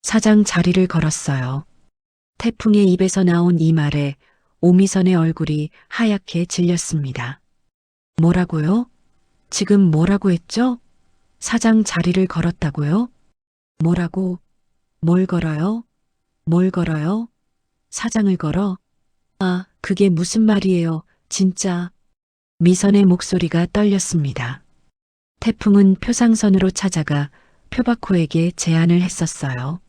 사장 자리를 걸었어요. 태풍의 입에서 나온 이 말에 오미선의 얼굴이 하얗게 질렸습니다. 뭐라고요? 지금 뭐라고 했죠? 사장 자리를 걸었다고요? 뭐라고? 뭘 걸어요? 뭘 걸어요? 사장을 걸어? 아, 그게 무슨 말이에요, 진짜. 미선의 목소리가 떨렸습니다. 태풍은 표상선으로 찾아가 표바코에게 제안을 했었어요.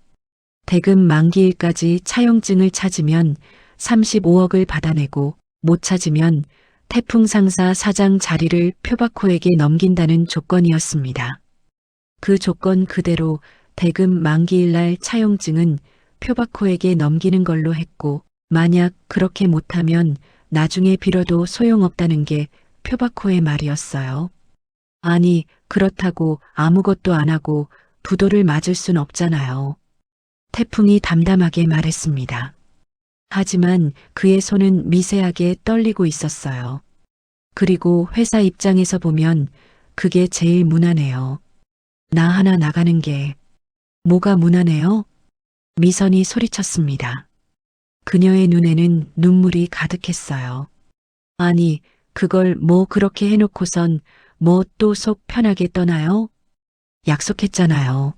대금 만기일까지 차용증을 찾으면 35억을 받아내고 못 찾으면 태풍 상사 사장 자리를 표바코에게 넘긴다는 조건이었습니다. 그 조건 그대로 대금 만기일 날 차용증은 표바코에게 넘기는 걸로 했고, 만약 그렇게 못하면 나중에 빌어도 소용없다는 게 표바코의 말이었어요. 아니, 그렇다고 아무것도 안 하고 부도를 맞을 순 없잖아요. 태풍이 담담하게 말했습니다. 하지만 그의 손은 미세하게 떨리고 있었어요. 그리고 회사 입장에서 보면 그게 제일 무난해요. 나 하나 나가는 게 뭐가 무난해요? 미선이 소리쳤습니다. 그녀의 눈에는 눈물이 가득했어요. 아니, 그걸 뭐 그렇게 해놓고선 뭐 또 속 편하게 떠나요? 약속했잖아요.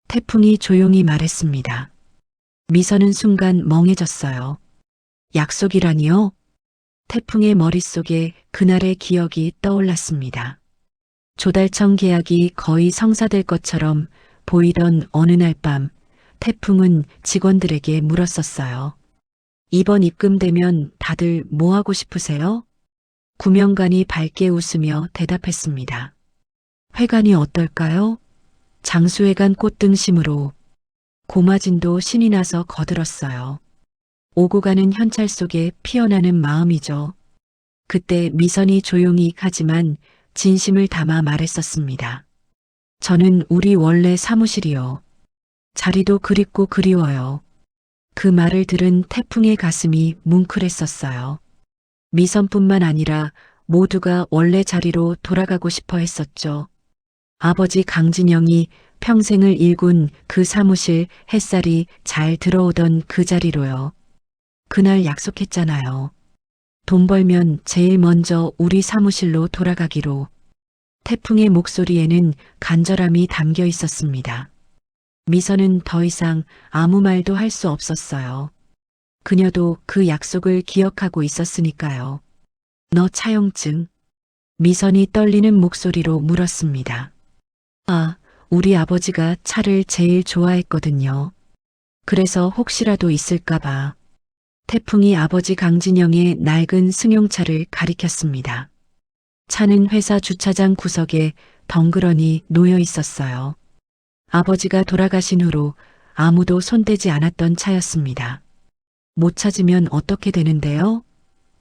태풍이 조용히 말했습니다. 미선은 순간 멍해졌어요. 약속이라니요? 태풍의 머릿속에 그날의 기억이 떠올랐습니다. 조달청 계약이 거의 성사될 것처럼 보이던 어느 날 밤, 태풍은 직원들에게 물었었어요. 이번 입금되면 다들 뭐 하고 싶으세요? 구명관이 밝게 웃으며 대답했습니다. 회관이 어떨까요? 장수회관 꽃등심으로. 고마진도 신이 나서 거들었어요. 오고 가는 현찰 속에 피어나는 마음이죠. 그때 미선이 조용히 하지만 진심을 담아 말했었습니다. 저는 우리 원래 사무실이요. 자리도 그립고 그리워요. 그 말을 들은 태풍의 가슴이 뭉클했었어요. 미선뿐만 아니라 모두가 원래 자리로 돌아가고 싶어 했었죠. 아버지 강진영이 평생을 일군 그 사무실 햇살이 잘 들어오던 그 자리로요. 그날 약속했잖아요. 돈 벌면 제일 먼저 우리 사무실로 돌아가기로. 태풍의 목소리에는 간절함이 담겨 있었습니다. 미선은 더 이상 아무 말도 할 수 없었어요. 그녀도 그 약속을 기억하고 있었으니까요. 너 차용증? 미선이 떨리는 목소리로 물었습니다. 아, 우리 아버지가 차를 제일 좋아했거든요. 그래서 혹시라도 있을까봐. 태풍이 아버지 강진영의 낡은 승용차를 가리켰습니다. 차는 회사 주차장 구석에 덩그러니 놓여 있었어요. 아버지가 돌아가신 후로 아무도 손대지 않았던 차였습니다. 못 찾으면 어떻게 되는데요?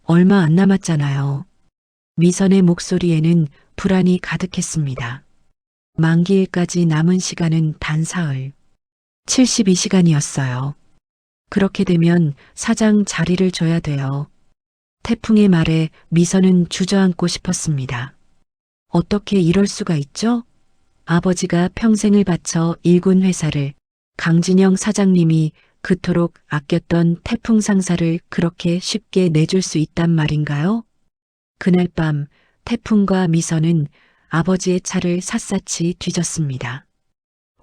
얼마 안 남았잖아요. 미선의 목소리에는 불안이 가득했습니다. 만기일까지 남은 시간은 단 사흘. 72시간이었어요. 그렇게 되면 사장 자리를 줘야 돼요. 태풍의 말에 미선은 주저앉고 싶었습니다. 어떻게 이럴 수가 있죠? 아버지가 평생을 바쳐 일군 회사를 강진영 사장님이 그토록 아꼈던 태풍 상사를 그렇게 쉽게 내줄 수 있단 말인가요? 그날 밤 태풍과 미선은 아버지의 차를 샅샅이 뒤졌습니다.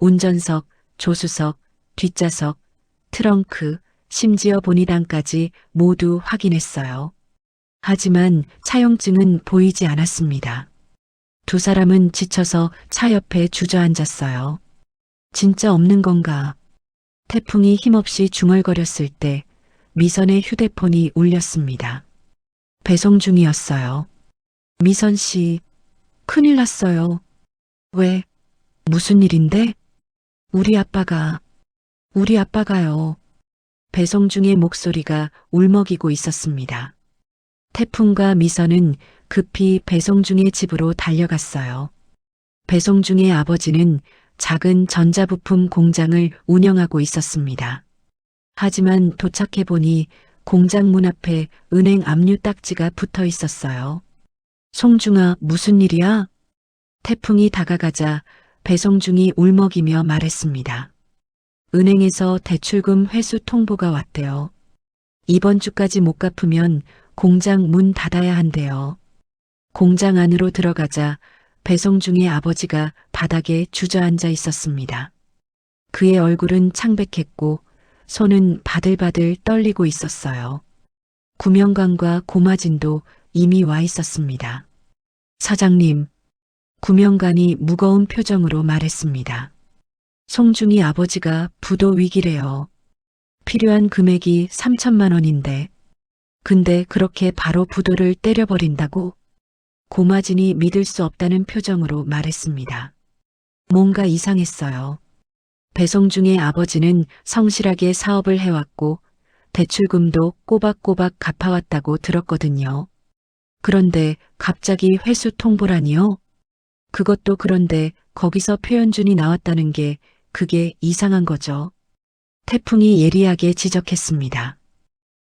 운전석, 조수석, 뒷좌석, 트렁크, 심지어 본의당까지 모두 확인했어요. 하지만 차용증은 보이지 않았습니다. 두 사람은 지쳐서 차 옆에 주저앉았어요. 진짜 없는 건가? 태풍이 힘없이 중얼거렸을 때 미선의 휴대폰이 울렸습니다. 배송 중이었어요. 미선 씨, 큰일 났어요. 왜? 무슨 일인데? 우리 아빠가요. 배송 중의 목소리가 울먹이고 있었습니다. 태풍과 미선은 급히 배송 중의 집으로 달려갔어요. 배송 중의 아버지는 작은 전자부품 공장을 운영하고 있었습니다. 하지만 도착해보니 공장 문 앞에 은행 압류 딱지가 붙어 있었어요. 송중아, 무슨 일이야? 태풍이 다가가자 배송중이 울먹이며 말했습니다. 은행에서 대출금 회수 통보가 왔대요. 이번 주까지 못 갚으면 공장 문 닫아야 한대요. 공장 안으로 들어가자 배성중의 아버지가 바닥에 주저앉아 있었습니다. 그의 얼굴은 창백했고 손은 바들바들 떨리고 있었어요. 구명관과 고마진도 이미 와 있었습니다. 사장님, 구명관이 무거운 표정으로 말했습니다. 송중이 아버지가 부도 위기래요. 필요한 금액이 3천만 원인데, 근데 그렇게 바로 부도를 때려버린다고? 고마진이 믿을 수 없다는 표정으로 말했습니다. 뭔가 이상했어요. 배성중의 아버지는 성실하게 사업을 해왔고 대출금도 꼬박꼬박 갚아왔다고 들었거든요. 그런데 갑자기 회수 통보라니요? 그것도 그런데 거기서 표현준이 나왔다는 게 그게 이상한 거죠. 태풍이 예리하게 지적했습니다.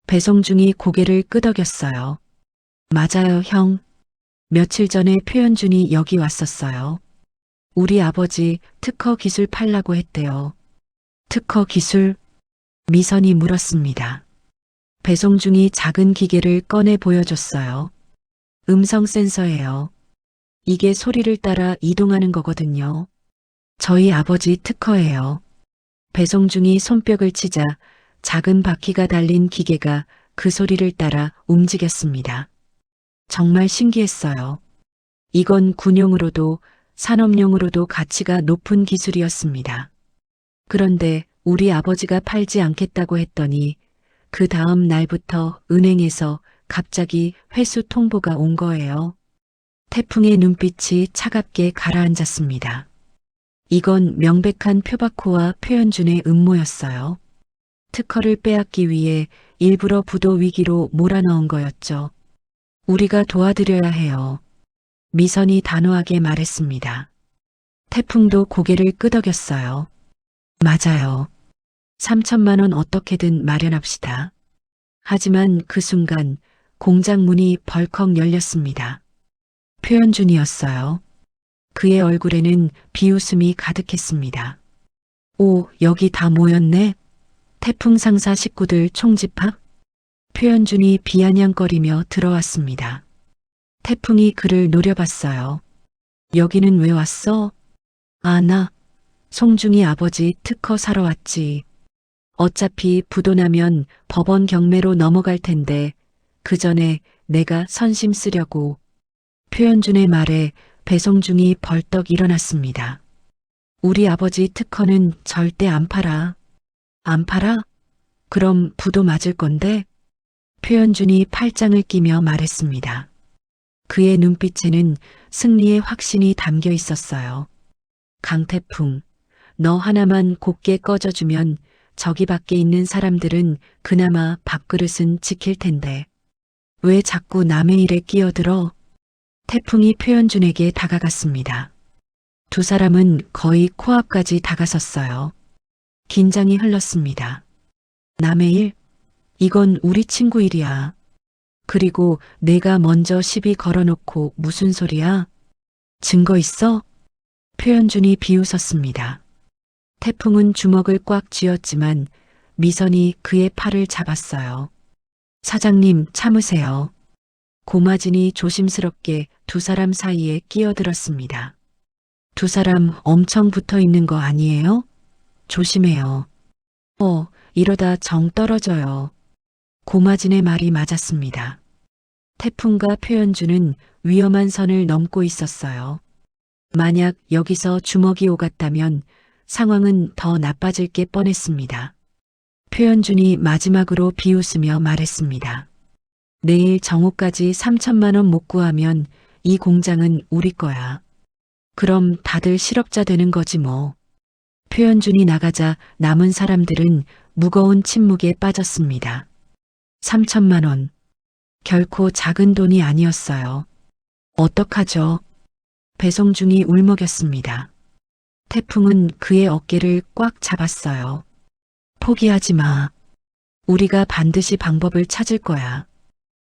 배성중이 고개를 끄덕였어요. 맞아요, 형. 며칠 전에 표현준이 여기 왔었어요. 우리 아버지 특허 기술 팔라고 했대요. 특허 기술? 미선이 물었습니다. 배성중이 작은 기계를 꺼내 보여줬어요. 음성 센서예요. 이게 소리를 따라 이동하는 거거든요. 저희 아버지 특허예요. 배성중이 손뼉을 치자 작은 바퀴가 달린 기계가 그 소리를 따라 움직였습니다. 정말 신기했어요. 이건 군용으로도 산업용으로도 가치가 높은 기술이었습니다. 그런데 우리 아버지가 팔지 않겠다고 했더니 그 다음 날부터 은행에서 갑자기 회수 통보가 온 거예요. 태풍의 눈빛이 차갑게 가라앉았습니다. 이건 명백한 표박호와 표현준의 음모였어요. 특허를 빼앗기 위해 일부러 부도 위기로 몰아넣은 거였죠. 우리가 도와드려야 해요. 미선이 단호하게 말했습니다. 태풍도 고개를 끄덕였어요. 맞아요. 3천만 원 어떻게든 마련합시다. 하지만 그 순간 공장 문이 벌컥 열렸습니다. 표현준이었어요. 그의 얼굴에는 비웃음이 가득했습니다. 오, 여기 다 모였네. 태풍 상사 식구들 총집합? 표현준이 비아냥거리며 들어왔습니다. 태풍이 그를 노려봤어요. 여기는 왜 왔어? 아, 나 송중이 아버지 특허 사러 왔지. 어차피 부도 나면 법원 경매로 넘어갈 텐데 그 전에 내가 선심 쓰려고. 표현준의 말에 배성중이 벌떡 일어났습니다. 우리 아버지 특허는 절대 안 팔아. 안 팔아? 그럼 부도 맞을 건데? 표현준이 팔짱을 끼며 말했습니다. 그의 눈빛에는 승리의 확신이 담겨 있었어요. 강태풍, 너 하나만 곱게 꺼져주면 저기 밖에 있는 사람들은 그나마 밥그릇은 지킬 텐데. 왜 자꾸 남의 일에 끼어들어? 태풍이 표현준에게 다가갔습니다. 두 사람은 거의 코앞까지 다가섰어요. 긴장이 흘렀습니다. 남의 일? 이건 우리 친구 일이야. 그리고 내가 먼저 시비 걸어놓고 무슨 소리야? 증거 있어? 표현준이 비웃었습니다. 태풍은 주먹을 꽉 쥐었지만 미선이 그의 팔을 잡았어요. 사장님, 참으세요. 고마진이 조심스럽게 두 사람 사이에 끼어들었습니다. 두 사람 엄청 붙어 있는 거 아니에요? 조심해요. 이러다 정 떨어져요. 고마진의 말이 맞았습니다. 태풍과 표현주는 위험한 선을 넘고 있었어요. 만약 여기서 주먹이 오갔다면 상황은 더 나빠질 게 뻔했습니다. 표현준이 마지막으로 비웃으며 말했습니다. 내일 정오까지 3천만 원 못 구하면 이 공장은 우리 거야. 그럼 다들 실업자 되는 거지 뭐. 표현준이 나가자 남은 사람들은 무거운 침묵에 빠졌습니다. 3천만 원. 결코 작은 돈이 아니었어요. 어떡하죠? 배성중이 울먹였습니다. 태풍은 그의 어깨를 꽉 잡았어요. 포기하지 마. 우리가 반드시 방법을 찾을 거야.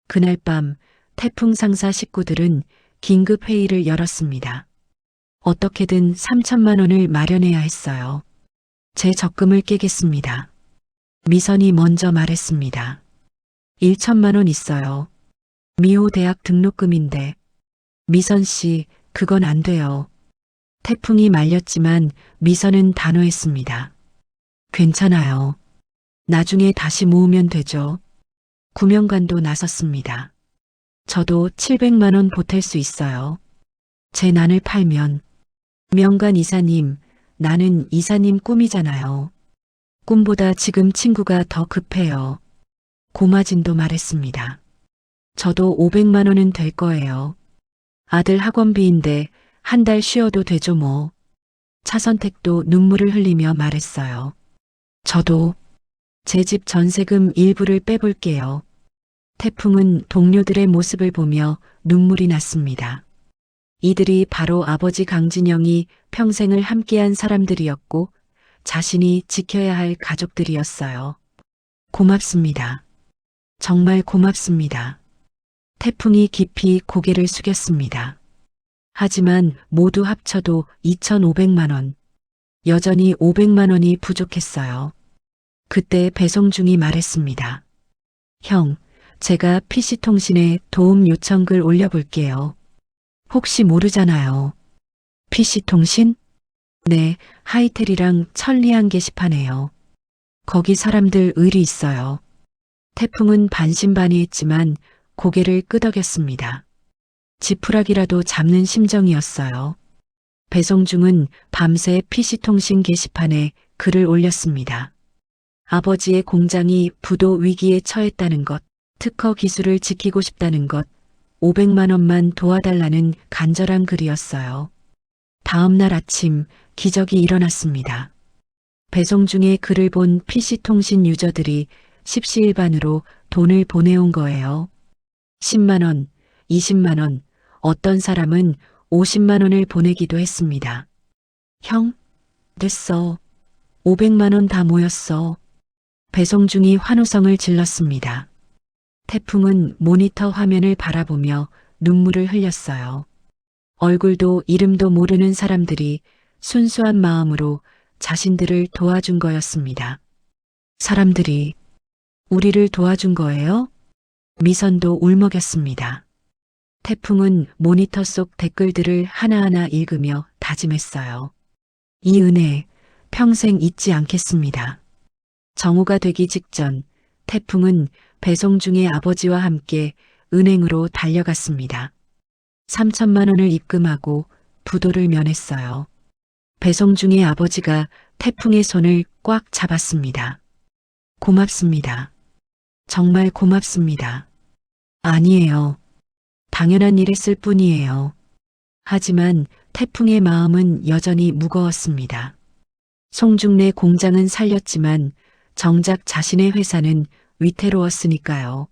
그날 밤 태풍 상사 식구들은 긴급 회의를 열었습니다. 어떻게든 3천만 원을 마련해야 했어요. 제 적금을 깨겠습니다. 미선이 먼저 말했습니다. 1천만 원 있어요. 미호 대학 등록금인데. 미선 씨, 그건 안 돼요. 태풍이 말렸지만 미선은 단호했습니다. 괜찮아요. 나중에 다시 모으면 되죠. 구명관도 나섰습니다. 저도 700만 원 보탤 수 있어요. 제 난을 팔면. 명관 이사님, 나는 이사님 꿈이잖아요. 꿈보다 지금 친구가 더 급해요. 고마진도 말했습니다. 저도 500만 원은 될 거예요. 아들 학원비인데 한 달 쉬어도 되죠 뭐. 차선택도 눈물을 흘리며 말했어요. 저도 제 집 전세금 일부를 빼볼게요. 태풍은 동료들의 모습을 보며 눈물이 났습니다. 이들이 바로 아버지 강진영이 평생을 함께한 사람들이었고 자신이 지켜야 할 가족들이었어요. 고맙습니다. 정말 고맙습니다. 태풍이 깊이 고개를 숙였습니다. 하지만 모두 합쳐도 2,500만 원. 여전히 500만 원이 부족했어요. 그때 배송중이 말했습니다. 형, 제가 PC통신에 도움 요청글 올려볼게요. 혹시 모르잖아요. PC통신? 네, 하이텔이랑 천리안 게시판에요. 거기 사람들 의리 있어요. 태풍은 반신반의했지만 고개를 끄덕였습니다. 지푸라기라도 잡는 심정이었어요. 배송중은 밤새 PC통신 게시판에 글을 올렸습니다. 아버지의 공장이 부도 위기에 처했다는 것, 특허 기술을 지키고 싶다는 것, 500만 원만 도와달라는 간절한 글이었어요. 다음 날 아침 기적이 일어났습니다. 배송중의 글을 본 PC통신 유저들이 십시일반으로 돈을 보내온 거예요. 10만 원, 20만 원, 어떤 사람은 50만 원을 보내기도 했습니다. 형, 됐어. 500만 원 다 모였어. 배송중이 환호성을 질렀습니다. 태풍은 모니터 화면을 바라보며 눈물을 흘렸어요. 얼굴도 이름도 모르는 사람들이 순수한 마음으로 자신들을 도와준 거였습니다. 사람들이 우리를 도와준 거예요? 미선도 울먹였습니다. 태풍은 모니터 속 댓글들을 하나하나 읽으며 다짐했어요. 이 은혜 평생 잊지 않겠습니다. 정오가 되기 직전 태풍은 배송중의 아버지와 함께 은행으로 달려갔습니다. 3천만 원을 입금하고 부도를 면했어요. 배송중의 아버지가 태풍의 손을 꽉 잡았습니다. 고맙습니다. 정말 고맙습니다. 아니에요. 당연한 일했을 뿐이에요. 하지만 태풍의 마음은 여전히 무거웠습니다. 송중래 공장은 살렸지만 정작 자신의 회사는 위태로웠으니까요.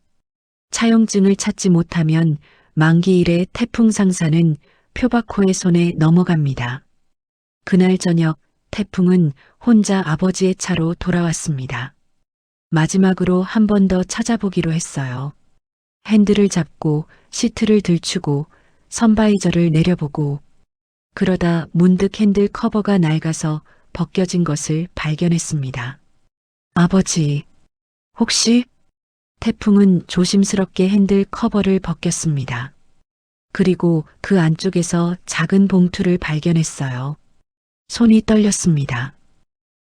차용증을 찾지 못하면 만기 일에 태풍 상사는 표박호의 손에 넘어갑니다. 그날 저녁 태풍은 혼자 아버지의 차로 돌아왔습니다. 마지막으로 한 번 더 찾아보기로 했어요. 핸들을 잡고 시트를 들추고 선바이저를 내려보고 그러다 문득 핸들 커버가 낡아서 벗겨진 것을 발견했습니다. 아버지, 혹시? 태풍은 조심스럽게 핸들 커버를 벗겼습니다. 그리고 그 안쪽에서 작은 봉투를 발견했어요. 손이 떨렸습니다.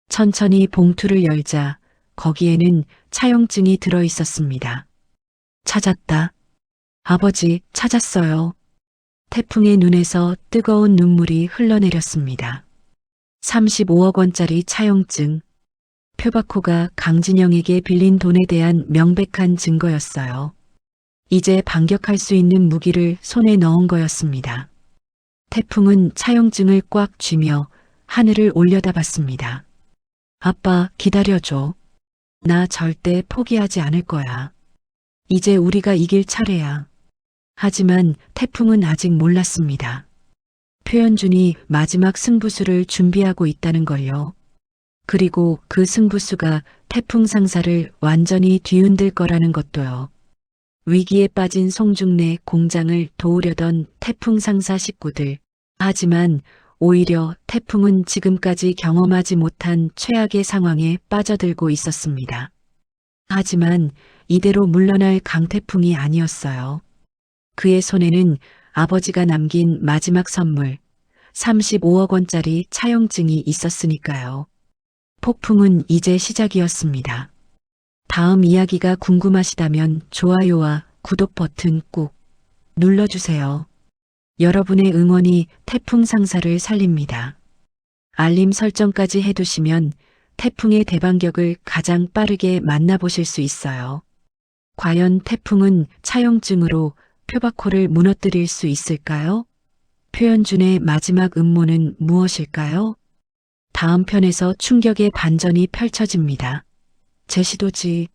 천천히 봉투를 열자 거기에는 차용증이 들어 있었습니다. 찾았다. 아버지, 찾았어요. 태풍의 눈에서 뜨거운 눈물이 흘러내렸습니다. 35억 원짜리 차용증. 표박호가 강진영에게 빌린 돈에 대한 명백한 증거였어요. 이제 반격할 수 있는 무기를 손에 넣은 거였습니다. 태풍은 차용증을 꽉 쥐며 하늘을 올려다봤습니다. 아빠, 기다려줘. 나 절대 포기하지 않을 거야. 이제 우리가 이길 차례야. 하지만 태풍은 아직 몰랐습니다. 표현준이 마지막 승부수를 준비하고 있다는 걸요. 그리고 그 승부수가 태풍 상사를 완전히 뒤흔들 거라는 것도요. 위기에 빠진 송중래 공장을 도우려던 태풍 상사 식구들. 하지만 오히려 태풍은 지금까지 경험하지 못한 최악의 상황에 빠져들고 있었습니다. 하지만 이대로 물러날 강태풍이 아니었어요. 그의 손에는 아버지가 남긴 마지막 선물, 35억 원짜리 차용증이 있었으니까요. 폭풍은 이제 시작이었습니다. 다음 이야기가 궁금하시다면 좋아요와 구독 버튼 꾹 눌러주세요. 여러분의 응원이 태풍 상사를 살립니다. 알림 설정까지 해두시면 태풍의 대반격을 가장 빠르게 만나보실 수 있어요. 과연 태풍은 차용증으로 표바코를 무너뜨릴 수 있을까요? 표현준의 마지막 음모는 무엇일까요? 다음 편에서 충격의 반전이 펼쳐집니다. 제시도지